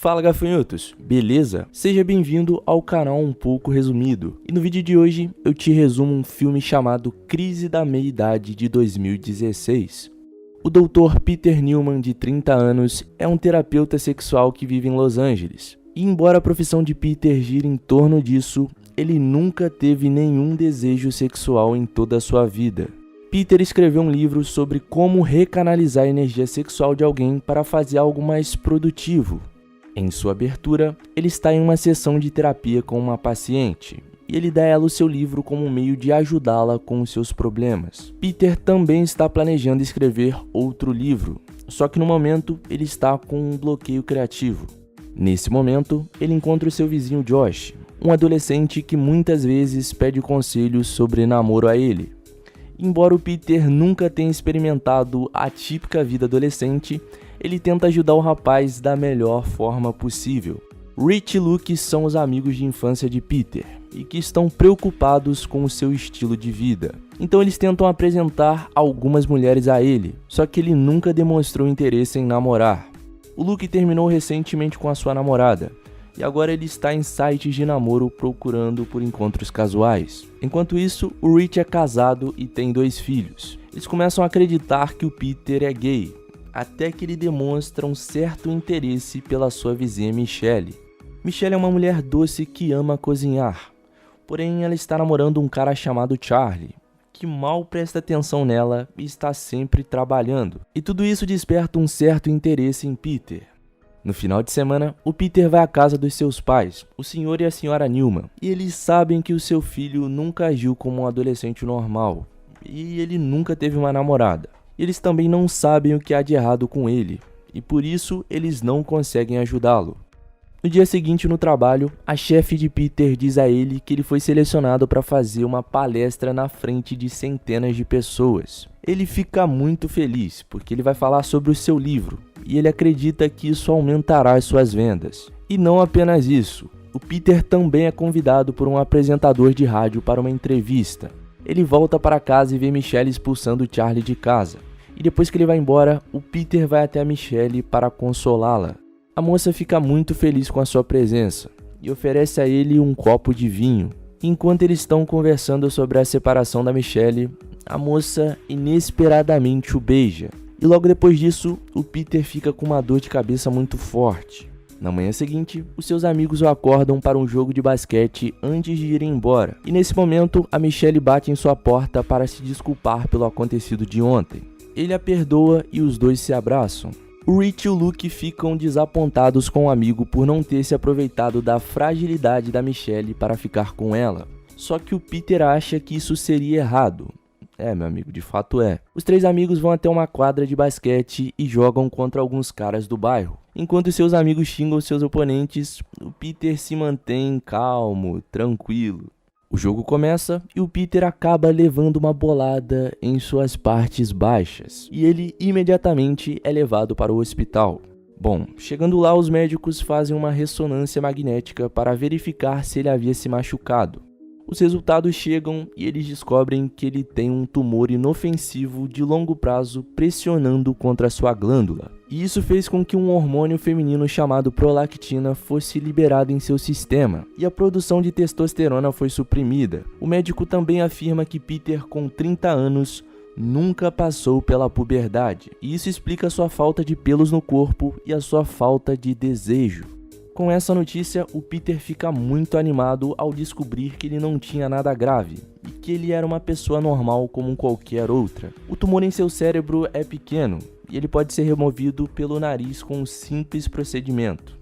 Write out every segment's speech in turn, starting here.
Fala gafanhotos, beleza? Seja bem-vindo ao canal Um Pouco Resumido. E no vídeo de hoje eu te resumo um filme chamado Crise da Meia-Idade de 2016. O Dr. Peter Newman, de 30 anos, é um terapeuta sexual que vive em Los Angeles. E embora a profissão de Peter gire em torno disso, ele nunca teve nenhum desejo sexual em toda a sua vida. Peter escreveu um livro sobre como recanalizar a energia sexual de alguém para fazer algo mais produtivo. Em sua abertura, ele está em uma sessão de terapia com uma paciente, e ele dá a ela o seu livro como um meio de ajudá-la com os seus problemas. Peter também está planejando escrever outro livro, só que no momento ele está com um bloqueio criativo. Nesse momento, ele encontra o seu vizinho Josh, um adolescente que muitas vezes pede conselhos sobre namoro a ele. Embora o Peter nunca tenha experimentado a típica vida adolescente, ele tenta ajudar o rapaz da melhor forma possível. Rich e Luke são os amigos de infância de Peter e que estão preocupados com o seu estilo de vida. Então eles tentam apresentar algumas mulheres a ele, só que ele nunca demonstrou interesse em namorar. O Luke terminou recentemente com a sua namorada e agora ele está em sites de namoro procurando por encontros casuais. Enquanto isso, o Rich é casado e tem 2 filhos. Eles começam a acreditar que o Peter é gay, até que ele demonstra um certo interesse pela sua vizinha Michelle. Michelle é uma mulher doce que ama cozinhar, porém ela está namorando um cara chamado Charlie, que mal presta atenção nela e está sempre trabalhando. E tudo isso desperta um certo interesse em Peter. No final de semana, o Peter vai à casa dos seus pais, o Sr. e a Sra. Newman, e eles sabem que o seu filho nunca agiu como um adolescente normal, e ele nunca teve uma namorada. Eles também não sabem o que há de errado com ele, e por isso eles não conseguem ajudá-lo. No dia seguinte no trabalho, a chefe de Peter diz a ele que ele foi selecionado para fazer uma palestra na frente de centenas de pessoas. Ele fica muito feliz, porque ele vai falar sobre o seu livro, e ele acredita que isso aumentará as suas vendas. E não apenas isso, o Peter também é convidado por um apresentador de rádio para uma entrevista. Ele volta para casa e vê Michelle expulsando Charlie de casa. E depois que ele vai embora, o Peter vai até a Michelle para consolá-la. A moça fica muito feliz com a sua presença e oferece a ele um copo de vinho. Enquanto eles estão conversando sobre a separação da Michelle, a moça inesperadamente o beija. E logo depois disso, o Peter fica com uma dor de cabeça muito forte. Na manhã seguinte, os seus amigos o acordam para um jogo de basquete antes de irem embora. E nesse momento, a Michelle bate em sua porta para se desculpar pelo acontecido de ontem. Ele a perdoa e os dois se abraçam. O Rich e o Luke ficam desapontados com o amigo por não ter se aproveitado da fragilidade da Michelle para ficar com ela. Só que o Peter acha que isso seria errado. Meu amigo, de fato é. Os 3 amigos vão até uma quadra de basquete e jogam contra alguns caras do bairro. Enquanto seus amigos xingam seus oponentes, o Peter se mantém calmo, tranquilo. O jogo começa e o Peter acaba levando uma bolada em suas partes baixas, e ele imediatamente é levado para o hospital. Bom, chegando lá, os médicos fazem uma ressonância magnética para verificar se ele havia se machucado. Os resultados chegam e eles descobrem que ele tem um tumor inofensivo de longo prazo pressionando contra sua glândula. E isso fez com que um hormônio feminino chamado prolactina fosse liberado em seu sistema, e a produção de testosterona foi suprimida. O médico também afirma que Peter, com 30 anos, nunca passou pela puberdade, e isso explica sua falta de pelos no corpo e a sua falta de desejo. Com essa notícia, o Peter fica muito animado ao descobrir que ele não tinha nada grave e que ele era uma pessoa normal como qualquer outra. O tumor em seu cérebro é pequeno e ele pode ser removido pelo nariz com um simples procedimento.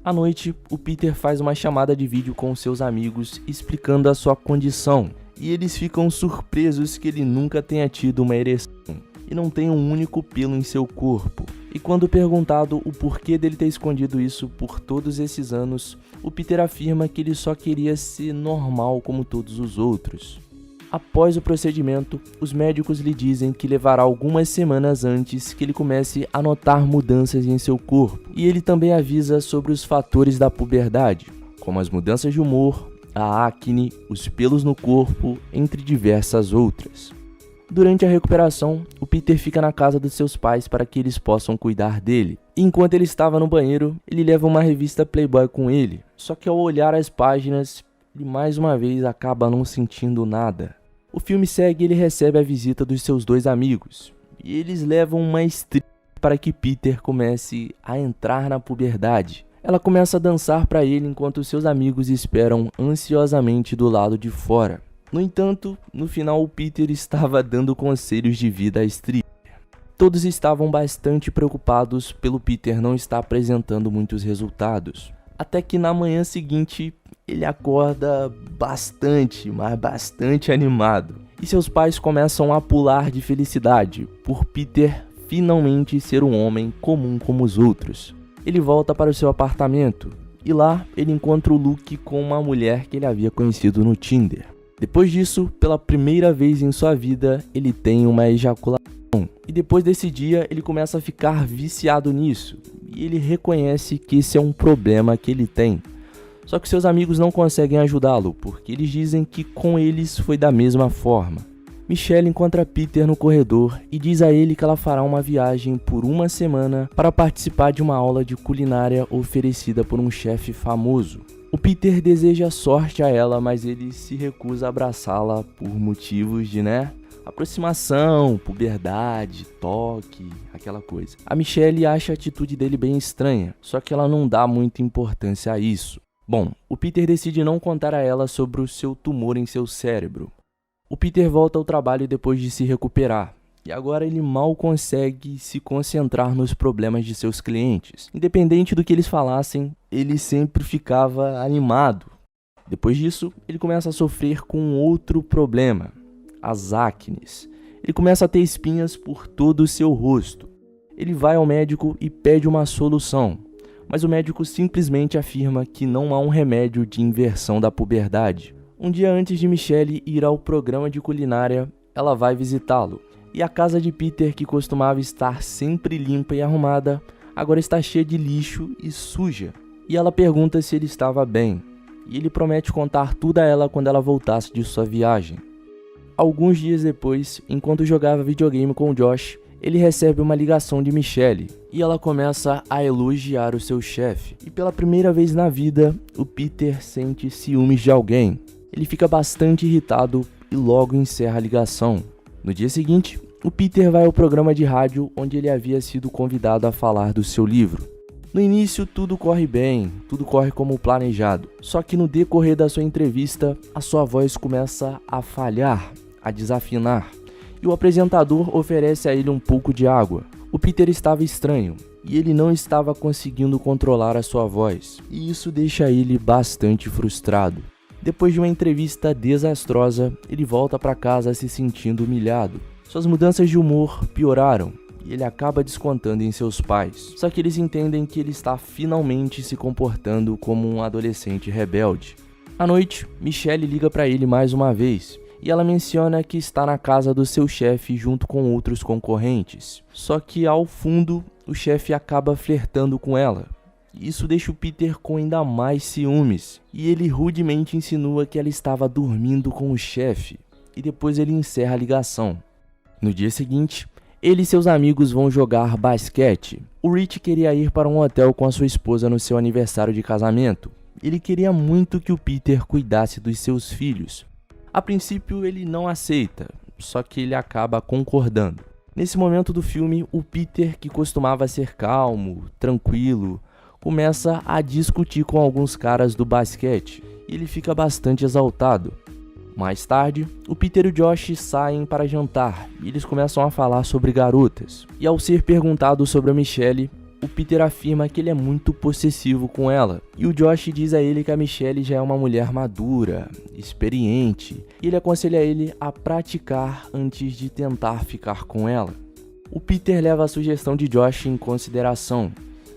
À noite, o Peter faz uma chamada de vídeo com seus amigos explicando a sua condição, e eles ficam surpresos que ele nunca tenha tido uma ereção e não tem um único pelo em seu corpo. E quando perguntado o porquê dele ter escondido isso por todos esses anos, o Peter afirma que ele só queria ser normal como todos os outros. Após o procedimento, os médicos lhe dizem que levará algumas semanas antes que ele comece a notar mudanças em seu corpo, e ele também avisa sobre os fatores da puberdade, como as mudanças de humor, a acne, os pelos no corpo, entre diversas outras. Durante a recuperação, o Peter fica na casa dos seus pais para que eles possam cuidar dele. E enquanto ele estava no banheiro, ele leva uma revista Playboy com ele. Só que ao olhar as páginas, ele mais uma vez acaba não sentindo nada. O filme segue e ele recebe a visita dos seus dois amigos. E eles levam uma stripper para que Peter comece a entrar na puberdade. Ela começa a dançar para ele enquanto seus amigos esperam ansiosamente do lado de fora. No entanto, no final o Peter estava dando conselhos de vida à stripper. Todos estavam bastante preocupados pelo Peter não estar apresentando muitos resultados. Até que na manhã seguinte, ele acorda bastante, mas bastante animado. E seus pais começam a pular de felicidade por Peter finalmente ser um homem comum como os outros. Ele volta para o seu apartamento e lá ele encontra o Luke com uma mulher que ele havia conhecido no Tinder. Depois disso, pela primeira vez em sua vida, ele tem uma ejaculação. E depois desse dia, ele começa a ficar viciado nisso. E ele reconhece que esse é um problema que ele tem. Só que seus amigos não conseguem ajudá-lo, porque eles dizem que com eles foi da mesma forma. Michelle encontra Peter no corredor e diz a ele que ela fará uma viagem por uma semana para participar de uma aula de culinária oferecida por um chefe famoso. O Peter deseja sorte a ela, mas ele se recusa a abraçá-la por motivos de, aproximação, puberdade, toque, aquela coisa. A Michelle acha a atitude dele bem estranha, só que ela não dá muita importância a isso. Bom, o Peter decide não contar a ela sobre o seu tumor em seu cérebro. O Peter volta ao trabalho depois de se recuperar, e agora ele mal consegue se concentrar nos problemas de seus clientes. Independente do que eles falassem, ele sempre ficava animado. Depois disso, ele começa a sofrer com outro problema, as acnes. Ele começa a ter espinhas por todo o seu rosto. Ele vai ao médico e pede uma solução, mas o médico simplesmente afirma que não há um remédio de inversão da puberdade. Um dia antes de Michelle ir ao programa de culinária, ela vai visitá-lo. E a casa de Peter, que costumava estar sempre limpa e arrumada, agora está cheia de lixo e suja. E ela pergunta se ele estava bem. E ele promete contar tudo a ela quando ela voltasse de sua viagem. Alguns dias depois, enquanto jogava videogame com Josh, ele recebe uma ligação de Michelle. E ela começa a elogiar o seu chefe. E pela primeira vez na vida, o Peter sente ciúmes de alguém. Ele fica bastante irritado e logo encerra a ligação. No dia seguinte, o Peter vai ao programa de rádio onde ele havia sido convidado a falar do seu livro. No início tudo corre bem, tudo corre como planejado. Só que no decorrer da sua entrevista, a sua voz começa a falhar, a desafinar. E o apresentador oferece a ele um pouco de água. O Peter estava estranho e ele não estava conseguindo controlar a sua voz. E isso deixa ele bastante frustrado. Depois de uma entrevista desastrosa, ele volta para casa se sentindo humilhado. Suas mudanças de humor pioraram e ele acaba descontando em seus pais. Só que eles entendem que ele está finalmente se comportando como um adolescente rebelde. À noite, Michelle liga para ele mais uma vez e ela menciona que está na casa do seu chefe junto com outros concorrentes. Só que ao fundo, o chefe acaba flertando com ela. Isso deixa o Peter com ainda mais ciúmes, e ele rudemente insinua que ela estava dormindo com o chefe, e depois ele encerra a ligação. No dia seguinte, ele e seus amigos vão jogar basquete. O Rich queria ir para um hotel com a sua esposa no seu aniversário de casamento. Ele queria muito que o Peter cuidasse dos seus filhos. A princípio ele não aceita, só que ele acaba concordando. Nesse momento do filme, o Peter, que costumava ser calmo, tranquilo, começa a discutir com alguns caras do basquete e ele fica bastante exaltado. Mais tarde, o Peter e o Josh saem para jantar e eles começam a falar sobre garotas. E ao ser perguntado sobre a Michelle, o Peter afirma que ele é muito possessivo com ela. E o Josh diz a ele que a Michelle já é uma mulher madura, experiente, e ele aconselha ele a praticar antes de tentar ficar com ela. O Peter leva a sugestão de Josh em consideração.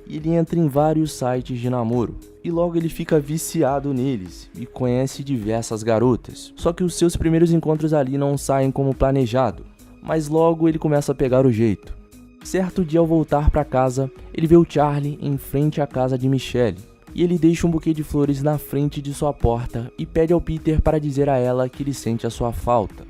E ele entra em vários sites de namoro, e logo ele fica viciado neles e conhece diversas garotas. Só que os seus primeiros encontros ali não saem como planejado, mas logo ele começa a pegar o jeito. Certo dia ao voltar para casa, ele vê o Charlie em frente à casa de Michelle, e ele deixa um buquê de flores na frente de sua porta e pede ao Peter para dizer a ela que ele sente a sua falta.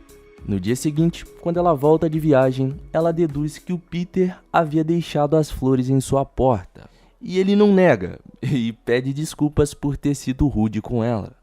No dia seguinte, quando ela volta de viagem, ela deduz que o Peter havia deixado as flores em sua porta. E ele não nega, e pede desculpas por ter sido rude com ela.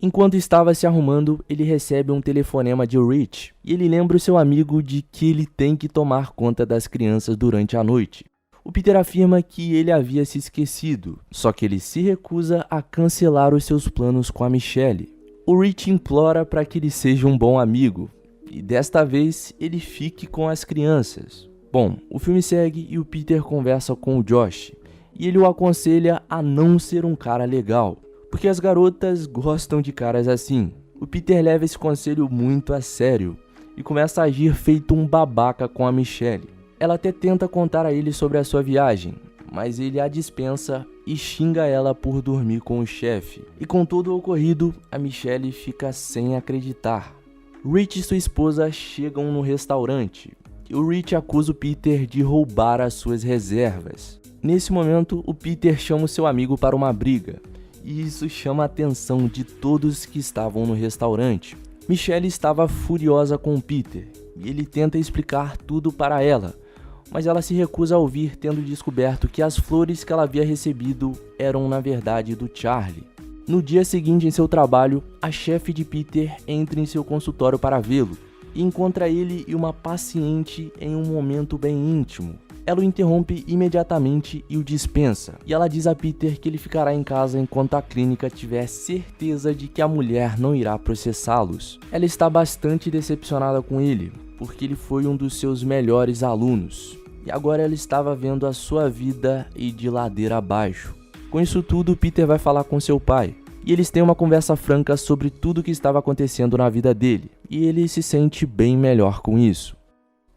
Enquanto estava se arrumando, ele recebe um telefonema de Rich, e ele lembra o seu amigo de que ele tem que tomar conta das crianças durante a noite. O Peter afirma que ele havia se esquecido, só que ele se recusa a cancelar os seus planos com a Michelle. O Rich implora para que ele seja um bom amigo, e desta vez ele fique com as crianças. Bom, o filme segue e o Peter conversa com o Josh, e ele o aconselha a não ser um cara legal, porque as garotas gostam de caras assim. O Peter leva esse conselho muito a sério e começa a agir feito um babaca com a Michelle. Ela até tenta contar a ele sobre a sua viagem, mas ele a dispensa e xinga ela por dormir com o chefe. E com tudo o ocorrido, a Michelle fica sem acreditar. Rich e sua esposa chegam no restaurante e o Rich acusa o Peter de roubar as suas reservas. Nesse momento, o Peter chama o seu amigo para uma briga, e isso chama a atenção de todos que estavam no restaurante. Michelle estava furiosa com o Peter, e ele tenta explicar tudo para ela, mas ela se recusa a ouvir, tendo descoberto que as flores que ela havia recebido eram na verdade do Charlie. No dia seguinte em seu trabalho, a chefe de Peter entra em seu consultório para vê-lo, e encontra ele e uma paciente em um momento bem íntimo. Ela o interrompe imediatamente e o dispensa, e ela diz a Peter que ele ficará em casa enquanto a clínica tiver certeza de que a mulher não irá processá-los. Ela está bastante decepcionada com ele, porque ele foi um dos seus melhores alunos, e agora ela estava vendo a sua vida ir de ladeira abaixo. Com isso tudo, Peter vai falar com seu pai, e eles têm uma conversa franca sobre tudo o que estava acontecendo na vida dele, e ele se sente bem melhor com isso.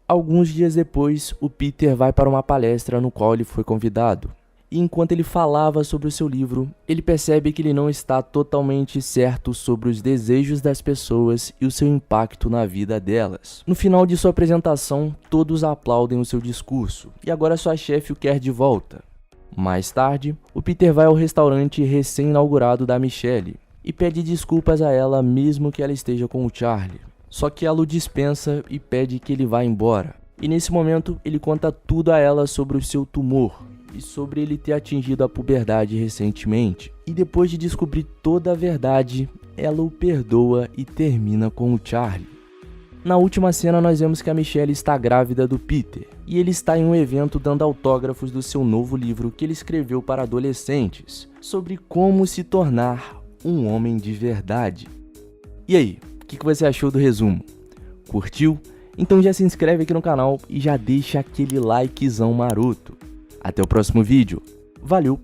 Alguns dias depois, o Peter vai para uma palestra no qual ele foi convidado. E enquanto ele falava sobre o seu livro, ele percebe que ele não está totalmente certo sobre os desejos das pessoas e o seu impacto na vida delas. No final de sua apresentação, todos aplaudem o seu discurso, e agora sua chefe o quer de volta. Mais tarde, o Peter vai ao restaurante recém-inaugurado da Michelle e pede desculpas a ela mesmo que ela esteja com o Charlie. Só que ela o dispensa e pede que ele vá embora. E nesse momento, ele conta tudo a ela sobre o seu tumor e sobre ele ter atingido a puberdade recentemente. E depois de descobrir toda a verdade, ela o perdoa e termina com o Charlie. Na última cena, nós vemos que a Michelle está grávida do Peter, e ele está em um evento dando autógrafos do seu novo livro que ele escreveu para adolescentes, sobre como se tornar um homem de verdade. E aí? O que você achou do resumo? Curtiu? Então já se inscreve aqui no canal e já deixa aquele likezão maroto. Até o próximo vídeo. Valeu!